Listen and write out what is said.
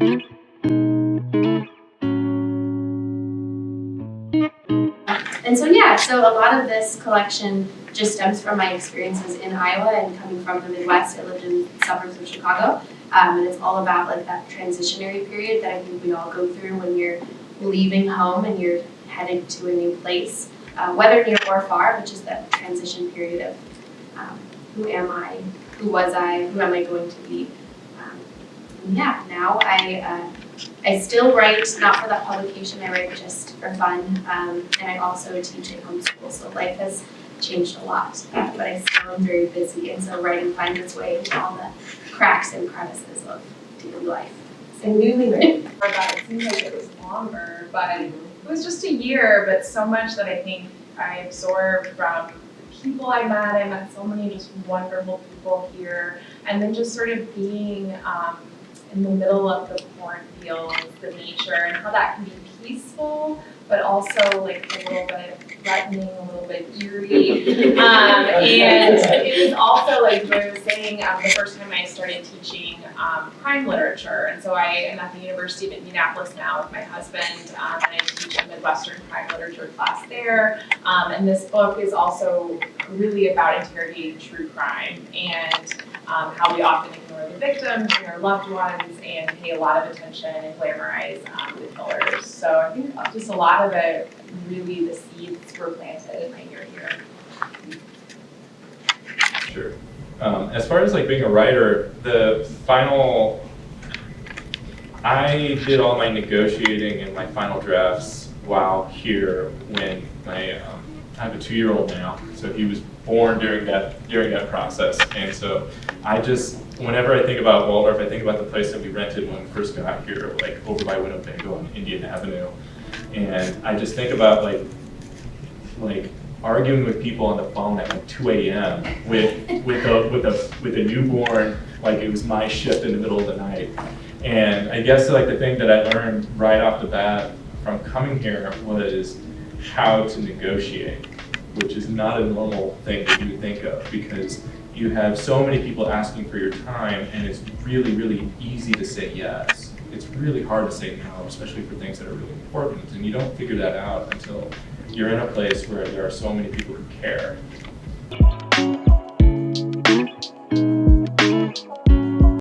And so yeah, so a lot of this collection just stems from my experiences in Iowa and coming from the Midwest. I lived in the suburbs of Chicago, and it's all about like that transitionary period that I think we all go through when you're leaving home and you're headed to a new place, whether near or far, which is that transition period of who am I, who was I, who am I going to be. Yeah, now I still write, not for that publication, I write just for fun, and I also teach at homeschool, so life has changed a lot, but I still am very busy, and so writing finds its way into all the cracks and crevices of daily life. And newly written, it seemed like it was longer, but it was just a year, but so much that I think I absorbed from the people I met so many just wonderful people here, and then just sort of being in the middle of the cornfields, the nature, and how that can be peaceful, but also like a little bit threatening, a little bit eerie. And it was also, like Joy was saying, the first time I started teaching crime literature. And so I am at the University of Indianapolis now with my husband, and I teach a Midwestern crime literature class there. And this book is also really about interrogating true crime and how we often ignore the victims and their loved ones and pay a lot of attention and glamorize the killers. So I think just a lot of it, really the seeds were planted in my year here. Sure. As far as like being a writer, I did all my negotiating and my final drafts while here when I have a 2-year-old now, so he was born during that process, and so whenever I think about Waldorf, I think about the place that we rented when we first got here, like over by Winnebago on Indian Avenue, and I just think about like arguing with people on the phone at like 2 a.m. with a newborn, like it was my shift in the middle of the night. And I guess like the thing that I learned right off the bat from coming here was how to negotiate, which is not a normal thing that you would think of, because you have so many people asking for your time, and it's really, really easy to say yes. It's really hard to say no, especially for things that are really important, and you don't figure that out until you're in a place where there are so many people who care.